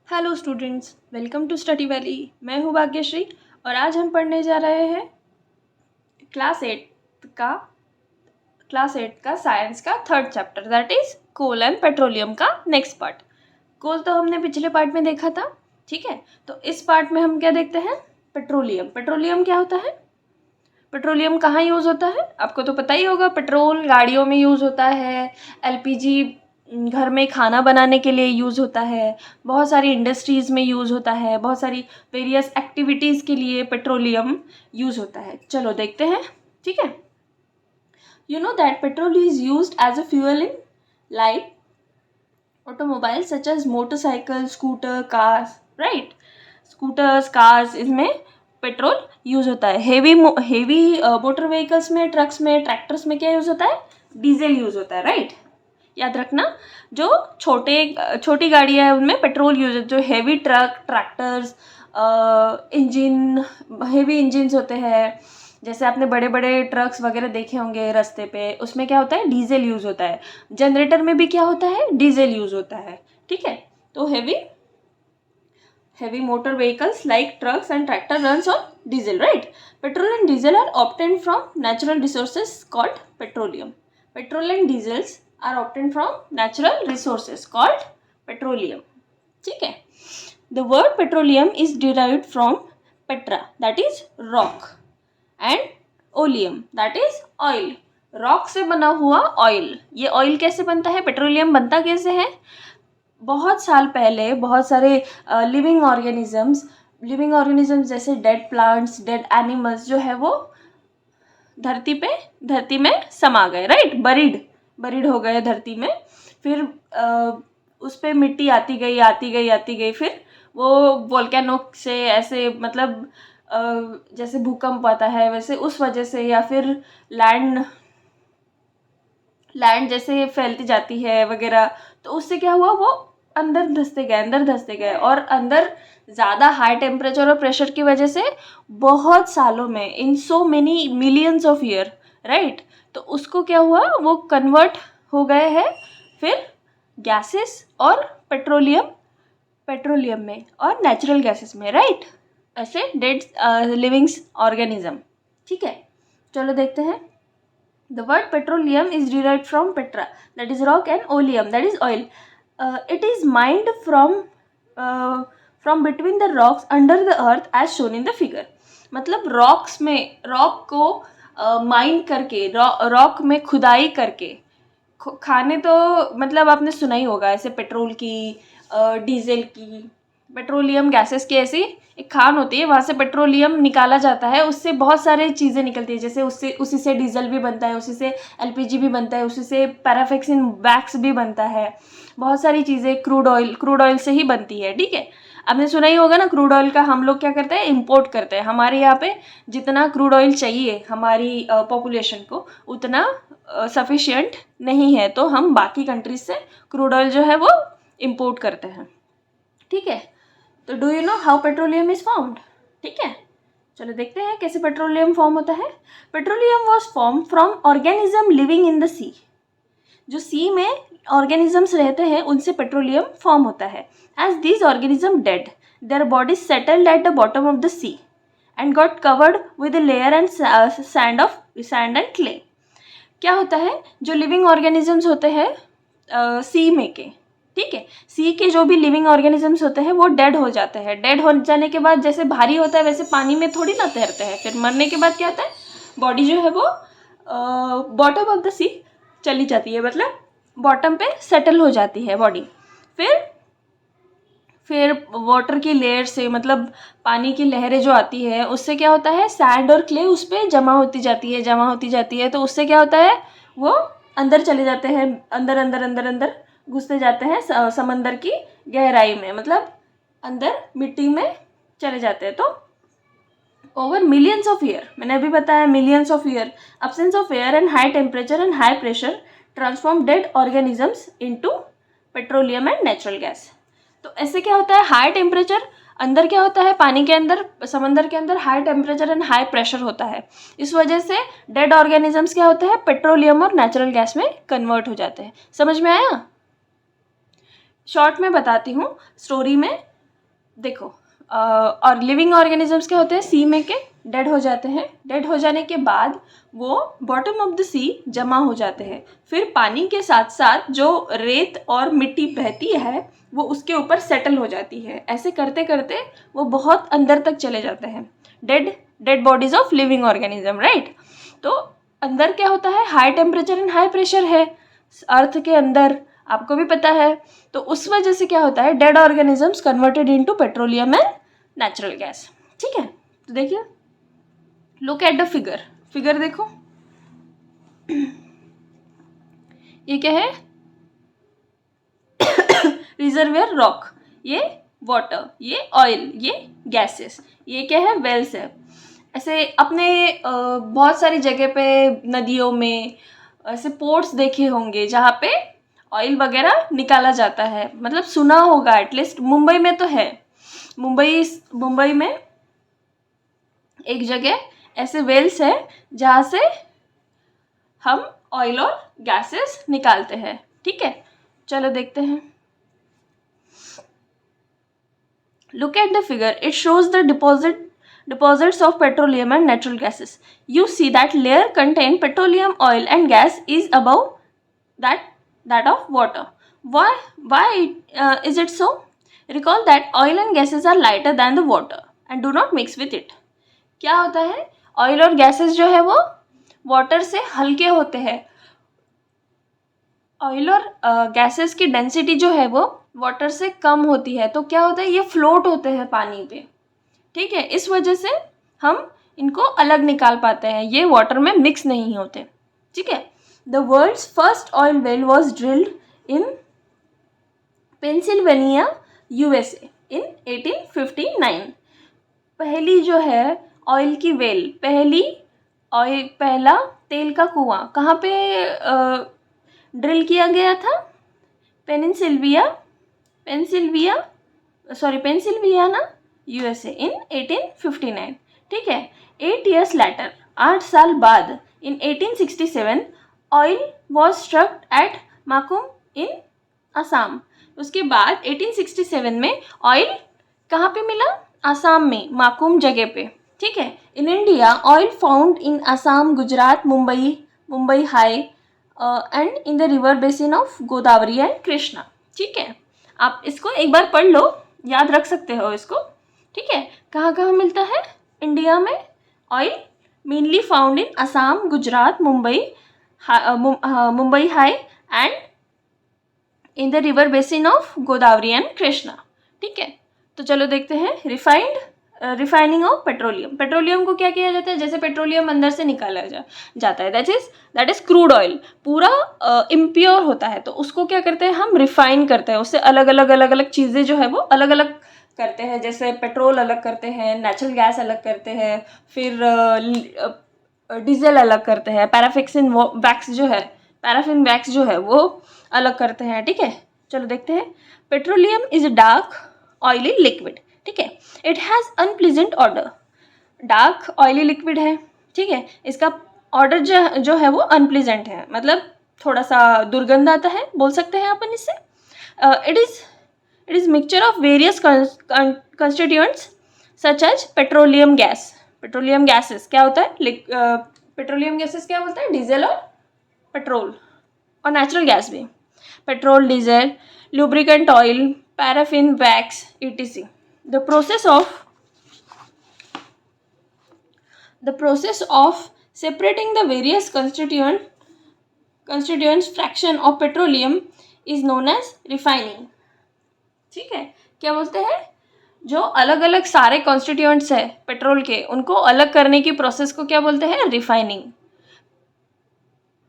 Hello students, welcome to Study Valley. मैं हूँ भाग्यश्री और आज हम पढ़ने जा रहे हैं क्लास एट का साइंस का third chapter, that is coal and petroleum का नेक्स्ट पार्ट। कोल तो हमने पिछले पार्ट में देखा था, ठीक है। तो इस पार्ट में हम क्या देखते हैं? पेट्रोलियम। पेट्रोलियम क्या होता है? पेट्रोलियम कहाँ यूज़ होता है? आपको तो पता ही होगा। पेट्रोल गाड़ियों में यूज़ होता है, एलपीजी घर में खाना बनाने के लिए यूज़ होता है, बहुत सारी इंडस्ट्रीज़ में यूज़ होता है, बहुत सारी वेरियस एक्टिविटीज़ के लिए पेट्रोलियम यूज़ होता है। चलो देखते हैं, ठीक है। You know that petrol is used as a fuel in light automobiles such as motorcycle, scooter, cars, right? Scooters, cars, इसमें पेट्रोल यूज होता है। हेवी मोटर व्हीकल्स में, ट्रक्स में, ट्रैक्टर्स में क्या यूज होता है? डीजल यूज होता है, राइट? याद रखना, जो छोटी गाड़ियाँ हैं उनमें पेट्रोल यूज है। जो heavy truck, tractors, engine, heavy engines होते हैं, जैसे आपने बड़े बड़े ट्रक्स वगैरह देखे होंगे रास्ते पे, उसमें क्या होता है? डीजल यूज होता है। जनरेटर में भी क्या होता है? डीजल यूज होता है, ठीक है। तो heavy motor vehicles like trucks and tractor runs on diesel, right? Petrol and diesel are obtained from natural resources called petroleum. Petrol and diesels are obtained from natural resources called petroleum, ठीक है। The word petroleum is derived from petra, that is rock, and oleum, that is oil. Rock से बना हुआ oil. ये oil कैसे बनता है? Petroleum बनता कैसे है? बहुत साल पहले बहुत सारे लिविंग ऑर्गेनिजम्स जैसे डेड प्लांट्स, डेड एनिमल्स जो है वो धरती में समा गए, राइट? बरीड हो गए धरती में। फिर उस पर मिट्टी आती गई। फिर वो वोल्केनो से ऐसे, मतलब जैसे भूकंप आता है वैसे उस वजह से, या फिर लैंड जैसे फैलती जाती है वगैरह, तो उससे क्या हुआ? वो अंदर धंसते गए और अंदर ज़्यादा हाई टेम्परेचर और प्रेशर की वजह से बहुत सालों में, in so many millions of year, right? तो उसको क्या हुआ? वो कन्वर्ट हो गए हैं फिर गैसेस और पेट्रोलियम में और नेचुरल गैसेस में, राइट? ऐसे डेड लिविंग्स ऑर्गेनिज्म, ठीक है। चलो देखते हैं। The word petroleum is derived from petra, that is rock, and oleum, that is oil. It is mined from between the rocks under the earth as shown in the figure. मतलब rock को mine करके, rock में खुदाई करके खाने, तो मतलब आपने सुना ही होगा ऐसे पेट्रोल की, डीजल की, पेट्रोलियम गैसेस की ऐसी एक खान होती है, वहाँ से पेट्रोलियम निकाला जाता है। उससे बहुत सारी चीज़ें निकलती है, जैसे उसी से डीजल भी बनता है, उसी से एलपीजी भी बनता है, उसी से पैराफिक्सिन वैक्स भी बनता है। बहुत सारी चीज़ें क्रूड ऑयल से ही बनती है, ठीक है। आपने सुना ही होगा ना, क्रूड ऑयल का हम लोग क्या करते हैं? इम्पोर्ट करते हैं। हमारे यहाँ पे जितना क्रूड ऑयल चाहिए हमारी पॉपुलेशन को, उतना सफिशिएंट नहीं है, तो हम बाकी कंट्रीज से क्रूड ऑयल जो है वो इम्पोर्ट करते हैं, ठीक है। तो do you know how petroleum is formed? ठीक है, चलो देखते हैं कैसे पेट्रोलियम फॉर्म होता है। Petroleum was form from organism living in the sea. जो सी में ऑर्गेनिजम्स रहते हैं उनसे पेट्रोलियम फॉर्म होता है। As these organism dead, their bodies settled at the bottom of the sea and got covered with layer and sand and clay. क्या होता है? जो लिविंग ऑर्गेनिजम्स होते हैं सी में के, ठीक है, सी के जो भी लिविंग ऑर्गेनिजम्स होते हैं वो डेड हो जाते हैं। डेड हो जाने के बाद जैसे भारी होता है वैसे पानी में थोड़ी ना तैरते हैं। फिर मरने के बाद क्या होता है? बॉडी जो है वो बॉटम ऑफ द सी चली जाती है, मतलब बॉटम पे सेटल हो जाती है बॉडी। फिर वाटर की लेयर से, मतलब पानी की लहरें जो आती है उससे क्या होता है? सैंड और क्ले उस पर जमा होती जाती है। तो उससे क्या होता है? वो अंदर चले जाते हैं, अंदर घुसते जाते हैं समंदर की गहराई में, मतलब अंदर मिट्टी में चले जाते हैं। तो ओवर मिलियंस ऑफ ईयर, मैंने अभी बताया millions of year, absence of air and high temperature and high pressure transform dead organisms into petroleum and natural gas. तो ऐसे क्या होता है? हाई टेम्परेचर, अंदर क्या होता है? पानी के अंदर, समंदर के अंदर high temperature and high pressure होता है। इस वजह से डेड ऑर्गेनिजम्स क्या होते हैं? पेट्रोलियम और नेचुरल गैस में कन्वर्ट हो जाते हैं। समझ में आया? शॉर्ट में बताती हूँ स्टोरी में। देखो और लिविंग ऑर्गेनिजम्स क्या होते हैं, सी में के डेड हो जाते हैं, डेड हो जाने के बाद वो बॉटम ऑफ द सी जमा हो जाते हैं, फिर पानी के साथ साथ जो रेत और मिट्टी बहती है वो उसके ऊपर सेटल हो जाती है। ऐसे करते करते वो बहुत अंदर तक चले जाते हैं। Dead bodies of living organism, right. तो अंदर क्या होता है, high temperature and high pressure है अर्थ के अंदर, आपको भी पता है। तो उस वजह से क्या होता है, dead organisms converted into petroleum and natural gas. ठीक है, तो देखिए, लुक एट द फिगर देखो, ये क्या है, रिजर्वियर रॉक, ये वाटर, ये ऑयल, ये गैसेस, ये क्या है, वेल्स है। ऐसे अपने बहुत सारी जगह पे नदियों में ऐसे पोर्ट्स देखे होंगे जहाँ पे ऑयल वगैरह निकाला जाता है, मतलब सुना होगा एटलीस्ट। मुंबई में तो है, मुंबई में एक जगह ऐसे वेल्स है जहाँ से हम ऑयल और गैसेस निकालते हैं। ठीक है, चलो देखते हैं। Look at the figure. It shows the deposits of petroleum and natural gases. You see that layer contain petroleum, oil and gas is above that of water. Why is it so? Recall that oil and gases are lighter than the water and do not mix with it. क्या होता है, oil और gases जो है वो water से हल्के होते हैं। ऑयल और गैसेस की डेंसिटी जो है वो वाटर से कम होती है, तो क्या होता है, ये फ्लोट होते हैं पानी पे। ठीक है, इस वजह से हम इनको अलग निकाल पाते हैं, ये वाटर में मिक्स नहीं होते। ठीक है, the world's first oil well was drilled in Pennsylvania USA in 1859। पहली जो है ऑयल की वेल, पहला तेल का कुआं कहाँ पे ड्रिल किया गया था, पेंसिल्वियाना यूएसए इन 1859। ठीक है, 8 years later, 8 साल बाद, इन 1867 oil was struck eight Makum इन असम। उसके बाद 1867 में ऑयल कहाँ पे मिला, असम में, माकुम जगह पे। ठीक है, in India oil found in Assam, Gujarat, Mumbai high and in the river basin of Godavari and Krishna. ठीक है, आप इसको एक बार पढ़ लो, याद रख सकते हो इसको। ठीक है, कहाँ कहाँ मिलता है इंडिया में oil, mainly found in Assam, Gujarat, Mumbai high and in the river basin of Godavari and Krishna. ठीक है, तो चलो देखते हैं रिफाइनिंग ऑफ पेट्रोलियम। पेट्रोलियम को क्या किया जाता है, जैसे पेट्रोलियम अंदर से निकाला जाता है, दैट इज क्रूड ऑयल, पूरा इम्प्योर होता है, तो उसको क्या करते हैं, हम रिफाइन करते हैं, उससे अलग अलग चीज़ें जो है वो अलग अलग करते हैं। जैसे पेट्रोल अलग करते हैं, नेचुरल गैस अलग करते हैं, फिर डीजल अलग करते हैं, पैराफिन वैक्स जो है वो अलग करते हैं। ठीक है, चलो देखते हैं। Petroleum is dark oily liquid. ठीक है, it has unpleasant order, dark oily liquid है। ठीक है, इसका ऑर्डर जो है वो अनप्लीजेंट है, मतलब थोड़ा सा दुर्गंध आता है, बोल सकते हैं अपन इससे। It is mixture of various constituents such as petroleum gases क्या होता है, पेट्रोलियम गैसेस क्या बोलता है, डीजल और पेट्रोल और नेचुरल गैस भी, petrol, diesel, lubricant oil, paraffin, wax, etc. The process of separating the various constituents fraction of petroleum is known as refining. ठीक है, क्या बोलते हैं, जो अलग अलग सारे कॉन्स्टिट्यूएंट्स है पेट्रोल के, उनको अलग करने की प्रोसेस को क्या बोलते हैं, रिफाइनिंग।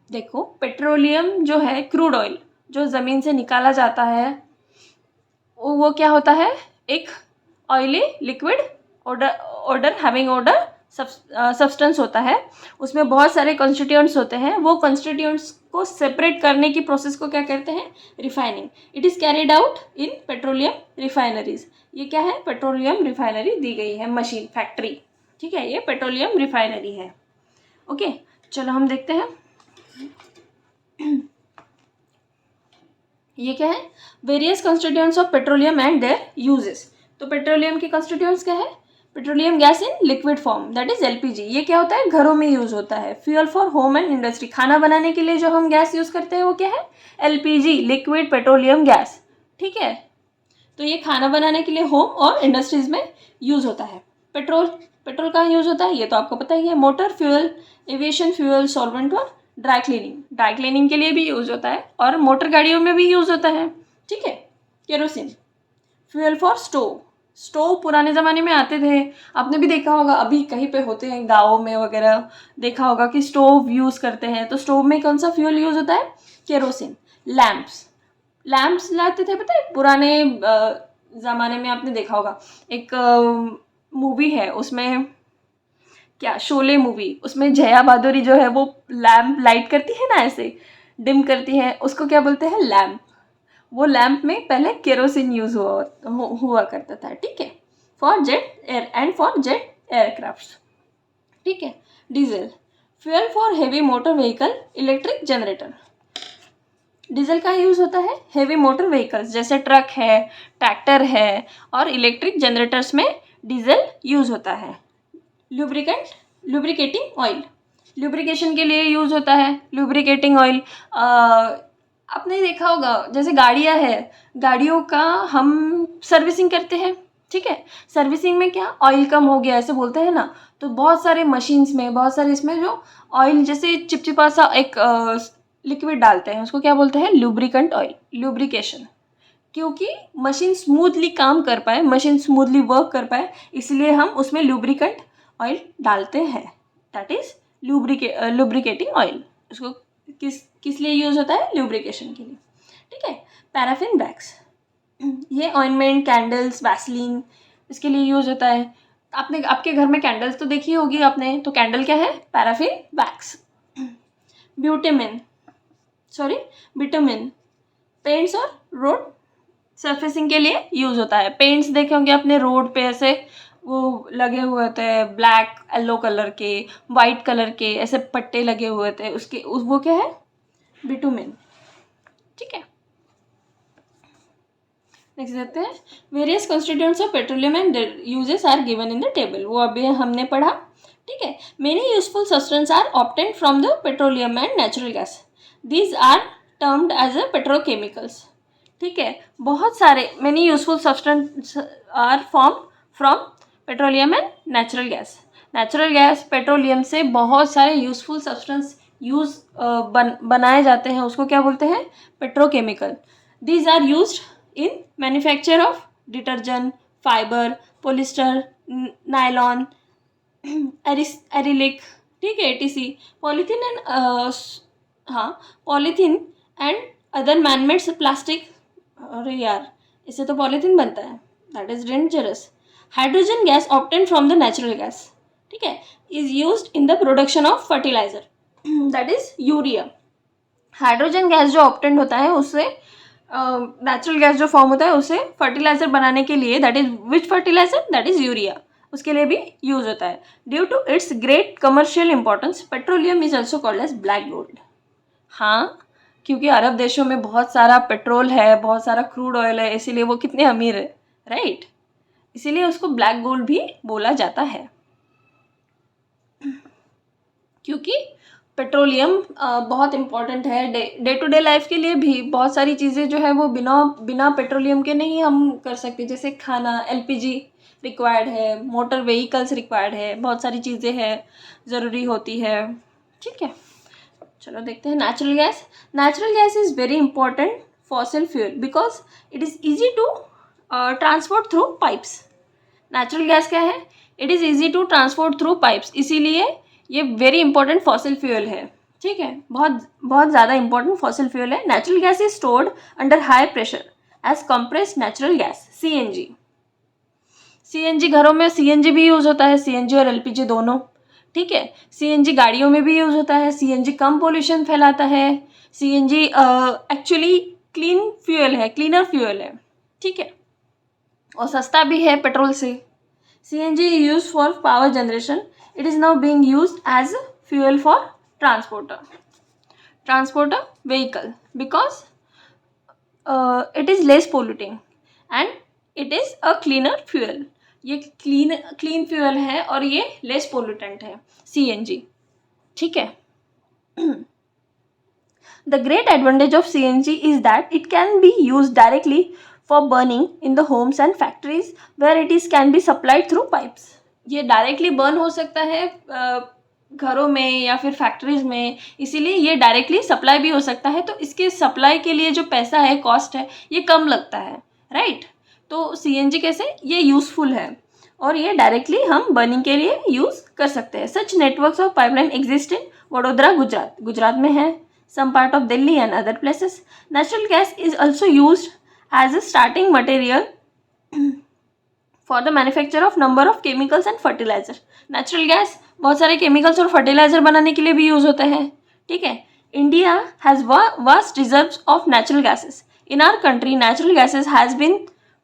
देखो, पेट्रोलियम जो है, क्रूड ऑयल जो ज़मीन से निकाला जाता है, वो क्या होता है, एक oily liquid order having order substance होता है, उसमें बहुत सारे कॉन्स्टिट्यूएंट्स होते हैं, वो कॉन्स्टिट्यूएंट्स को सेपरेट करने की प्रोसेस को क्या कहते हैं, refining. It is carried out in petroleum refineries. ये क्या है, पेट्रोलियम रिफाइनरी दी गई है, मशीन, फैक्ट्री। ठीक है, ये पेट्रोलियम रिफाइनरी है। ओके, चलो हम देखते हैं ये क्या है, various constituents of petroleum and there uses. तो पेट्रोलियम की कंस्टिट्यूएंट्स क्या है? Petroleum gas in liquid form, that is LPG. ये क्या होता है? घरों में यूज होता है। Fuel for home and industry, खाना बनाने के लिए जो हम गैस यूज करते हैं वो क्या है? LPG, liquid petroleum gas. ठीक है, तो ये खाना बनाने के लिए होम और इंडस्ट्रीज में यूज होता है। पेट्रोल, पेट्रोल कहाँ यूज होता है ये तो आपको पता ही है। Motor fuel, aviation fuel, solvent और ड्राई क्लीनिंग, ड्राई क्लीनिंग के लिए भी यूज होता है और मोटर गाड़ियों में भी यूज होता है। ठीक है, kerosene, fuel for stove, stove पुराने ज़माने में आते थे, आपने भी देखा होगा, अभी कहीं पे होते हैं गाँव में वगैरह, देखा होगा कि स्टोव यूज़ करते हैं। तो स्टोव में कौन सा फ्यूल यूज़ होता है? केरोसिन। लैम्प्स, लैम्प्स लाते थे पता है पुराने ज़माने में, आपने देखा होगा। एक मूवी है उसमें, क्या, शोले मूवी, उसमें जया भादुरी जो है वो लैम्प लाइट करती है ना, ऐसे डिम करती है, उसको क्या बोलते हैं? लैम्प। वो लैम्प में पहले केरोसिन यूज हुआ करता था। ठीक है, for jet air and for jet aircraft. ठीक है, diesel, fuel for heavy motor vehicle, electric generator. Diesel का यूज होता है हेवी मोटर व्हीकल्स जैसे ट्रक है, ट्रैक्टर है और इलेक्ट्रिक जनरेटर्स में डीजल यूज होता है। लुब्रिकेंट, लुब्रिकेटिंग ऑयल, लुब्रिकेशन के लिए यूज होता है लुब्रिकेटिंग ऑयल। आपने देखा होगा जैसे गाड़ियां है, गाड़ियों का हम सर्विसिंग करते हैं। ठीक है, सर्विसिंग में क्या, ऑयल कम हो गया ऐसे बोलते हैं ना, तो बहुत सारे मशीन्स में, बहुत सारे इसमें जो ऑयल जैसे चिपचिपा सा एक लिक्विड डालते हैं, उसको क्या बोलते हैं? Lubricant oil, lubrication. क्योंकि मशीन स्मूथली काम कर पाए, मशीन स्मूथली वर्क कर पाए, इसलिए हम उसमें लुब्रिकेंट ऑयल डालते हैं, दैट इज लुब्रिकेटिंग ऑयल। उसको किस लिए यूज होता है? लुब्रिकेशन के लिए। ठीक है, पैराफिन वैक्स, ये ऑइंटमेंट, कैंडल्स, वैसलीन, इसके लिए यूज होता है। आपने आपके घर में कैंडल्स तो देखी होगी आपने, तो कैंडल क्या है? Paraffin wax. Butemin, sorry bitumen, paints और रोड सरफेसिंग के लिए यूज होता है। पेंट्स देखे होंगे अपने रोड पे, ऐसे वो लगे हुए होते हैं ब्लैक येलो कलर के, वाइट कलर के, ऐसे पट्टे लगे हुए थे उसके, वो क्या है? बिटुमिन। ठीक है, नेक्स्ट देखते हैं, various constituents of petroleum and uses are given in the table, वो अभी हमने पढ़ा। ठीक है, many useful substance are obtained from the petroleum and natural gas, these are termed as a petrochemicals. ठीक है, बहुत सारे many useful substance are form from petroleum and natural gas. Natural gas, petroleum से बहुत सारे यूजफुल सब्सटेंस बनाए जाते हैं, उसको क्या बोलते हैं? Petrochemical. These are used in manufacture of detergent, fiber, polyester, nylon, acrylic, ठीक है, etc. पॉलीथीन एंड हाँ, polythene and other manmade plastic, अरे यार इससे तो पॉलीथीन बनता है, that is dangerous. Hydrogen gas obtain from the natural gas, ठीक है, is used in the production of fertiliser, that is urea. Hydrogen gas जो ऑब्टेन होता है उससे नेचुरल गैस जो फॉर्म होता है उसे फर्टिलाइजर बनाने के लिए, that is which fertiliser? That is urea, उसके लिए भी यूज होता है। Due to its great commercial importance, petroleum is also called as black gold. हाँ, क्योंकि अरब देशों में बहुत सारा पेट्रोल है, बहुत सारा क्रूड ऑयल है, इसीलिए वो कितने अमीर है, राइट? इसीलिए उसको ब्लैक गोल्ड भी बोला जाता है, क्योंकि पेट्रोलियम बहुत इम्पॉर्टेंट है डे टू डे लाइफ के लिए भी। बहुत सारी चीज़ें जो है वो बिना पेट्रोलियम के नहीं हम कर सकते, जैसे खाना, एलपीजी रिक्वायर्ड है, मोटर व्हीकल्स रिक्वायर्ड है, बहुत सारी चीज़ें हैं ज़रूरी होती है। ठीक है, चलो देखते हैं natural gas. Natural gas is very important fossil fuel because it is easy to transport through pipes. Natural gas क्या है? It is easy to transport through pipes, इसीलिए ये वेरी इंपॉर्टेंट फॉसिल फ्यूल है। ठीक है, बहुत बहुत ज़्यादा इंपॉर्टेंट फॉसिल फ्यूल है। Natural gas is stored under high pressure as compressed natural gas, CNG. CNG घरों में सीएनजी भी यूज़ होता है, सीएनजी और एलपीजी दोनों। ठीक है, सीएनजी गाड़ियों में भी यूज़ होता है, सीएनजी कम पोल्यूशन फैलाता है, सीएनजी एक्चुअली क्लीन फ्यूल है, क्लीनर फ्यूल है। ठीक है, और सस्ता भी है पेट्रोल से। CNG is used for power generation. It is now being used as a fuel for transporter vehicle because it is less polluting and it is a cleaner fuel, ये clean fuel है और ये less pollutant है CNG, ठीक है। The great advantage of CNG is that it can be used directly for burning in the homes and factories where it is can be supplied through pipes. ये directly burn हो सकता है घरों में या फिर फैक्ट्रीज में, इसीलिए ये डायरेक्टली सप्लाई भी हो सकता है, तो इसके सप्लाई के लिए जो पैसा है, कॉस्ट है, ये कम लगता है, राइट। तो CNG कैसे ये यूज़फुल है और ये डायरेक्टली हम बर्निंग के लिए यूज़ कर सकते हैं। Such networks of pipeline exist in Vadodara, Gujarat में है, some part of Delhi and other places. Natural gas is also used as a starting material for the manufacture of number of chemicals and fertilizer. Natural gas बहुत सारे chemicals और fertilizer बनाने के लिए भी use होते हैं, ठीक है। India has vast reserves of natural gases. In our country, natural gases has been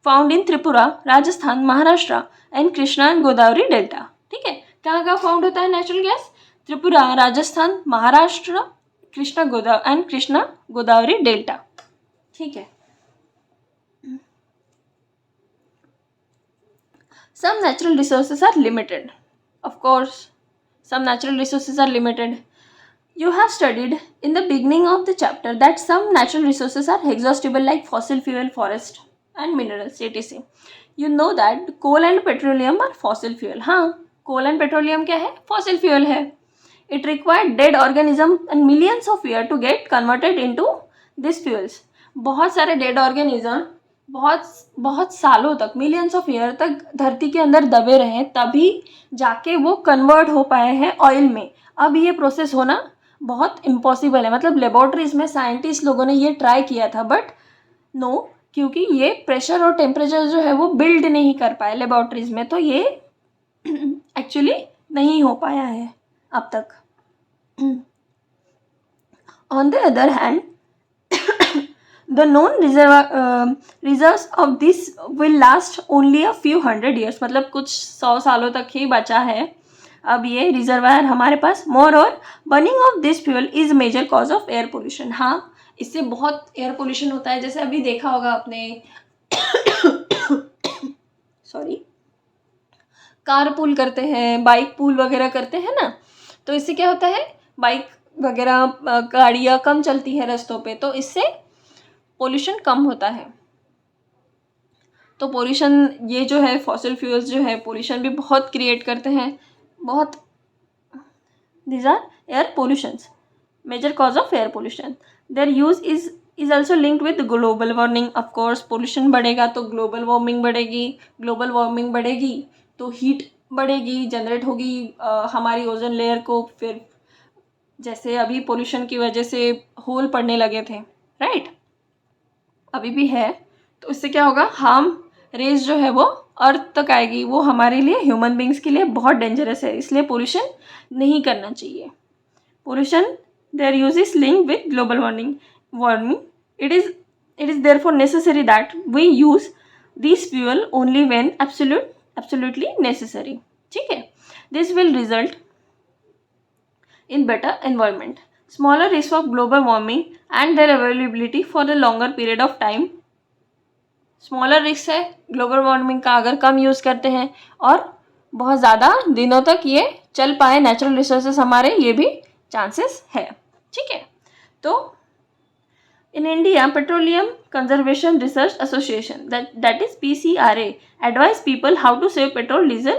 found in Tripura, Rajasthan, Maharashtra and Krishna and Godavari Delta. ठीक है, कहाँ फाउंड होता है natural gas? Tripura, Rajasthan, Maharashtra, Krishna Godavari delta, ठीक है। Some natural resources are limited. Of course, some natural resources are limited. You have studied in the beginning of the chapter that some natural resources are exhaustible like fossil fuel, forest and minerals, etc. You know that coal and petroleum are fossil fuel. हाँ, coal and petroleum क्या है? Fossil fuel है. It required dead organism and millions of years to get converted into these fuels. बहुत सारे dead organism बहुत सालों तक, millions of years तक धरती के अंदर दबे रहे, तभी जाके वो कन्वर्ट हो पाए हैं ऑयल में। अब ये प्रोसेस होना बहुत इम्पॉसिबल है, मतलब लेबोरेटरीज में साइंटिस्ट लोगों ने ये ट्राई किया था, बट नो, क्योंकि ये प्रेशर और टेम्परेचर जो है वो बिल्ड नहीं कर पाए लेबोरेटरीज में, तो ये एक्चुअली नहीं हो पाया है अब तक। On the other hand, the known reserves of this will last only a few hundred years, मतलब कुछ 100 सालों तक ही बचा है अब ये रिजर्वायर हमारे पास। मोर और burning of this fuel is major cause of air pollution. हाँ, इससे बहुत एयर पोल्यूशन होता है, जैसे अभी देखा होगा आपने सॉरी, कार पूल करते हैं, बाइक पूल वगैरह करते हैं ना, तो इससे क्या होता है, बाइक वगैरह गाड़ियाँ कम चलती है रास्तों पे, तो इससे पोल्यूशन कम होता है। तो पोल्यूशन ये जो है फॉसिल फ्यूल्स जो है पोल्यूशन भी बहुत क्रिएट करते हैं, बहुत। These are air pollutions, major cause of air pollution. Their use is also linked with global warming. Of course pollution बढ़ेगा तो ग्लोबल वार्मिंग बढ़ेगी, ग्लोबल वार्मिंग बढ़ेगी तो हीट बढ़ेगी, जनरेट होगी हमारी ओजोन लेयर को, फिर जैसे अभी पोल्यूशन की वजह से होल पड़ने लगे थे, राइट, अभी भी है, तो इससे क्या होगा, हार्म रेज जो है वो अर्थ तक आएगी, वो हमारे लिए, ह्यूमन बींग्स के लिए बहुत डेंजरस है, इसलिए पोल्यूशन नहीं करना चाहिए। Pollution their use is link with global warming. It is therefore necessary that we use this fuel only when absolutely necessary, ठीक है। This will result in better environment, smaller risk of global warming and their availability for a longer period of time. Smaller risk है global warming का अगर कम use करते हैं, और बहुत ज़्यादा दिनों तक ये चल पाए नेचुरल रिसोर्सेज हमारे, ये भी चांसेस है, ठीक है। तो in India petroleum conservation research association that is PCRA advise people how to save petrol diesel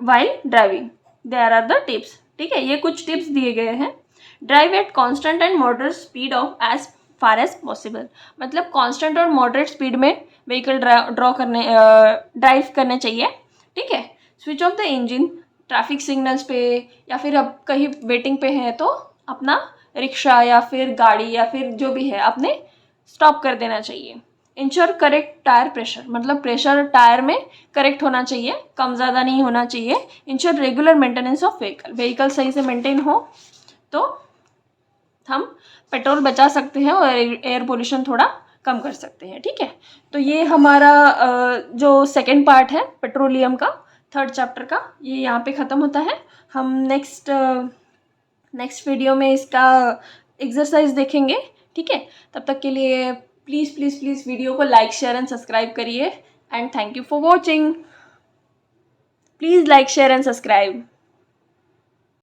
while driving. There are the tips, ठीक है, ये कुछ टिप्स दिए गए हैं। Drive at constant and moderate speed of as far as possible, मतलब constant और moderate speed में व्हीकल ड्राइव करने चाहिए, ठीक है। Switch off the engine traffic signals पे, या फिर अब कहीं वेटिंग पे है तो अपना रिक्शा या फिर गाड़ी या फिर जो भी है अपने स्टॉप कर देना चाहिए। इंश्योर करेक्ट टायर प्रेशर, मतलब प्रेशर टायर में करेक्ट होना चाहिए, कम ज़्यादा नहीं होना चाहिए। Ensure regular maintenance of vehicle सही से मेंटेन हो तो हम पेट्रोल बचा सकते हैं और एयर पोल्यूशन थोड़ा कम कर सकते हैं, ठीक है। तो ये हमारा जो सेकेंड पार्ट है पेट्रोलियम का, थर्ड चैप्टर का, ये यहाँ पे ख़त्म होता है। हम नेक्स्ट वीडियो में इसका एक्सरसाइज देखेंगे, ठीक है। तब तक के लिए प्लीज़ प्लीज़ प्लीज़ वीडियो को लाइक शेयर एंड सब्सक्राइब करिए and thank you for watching. Please like share and subscribe.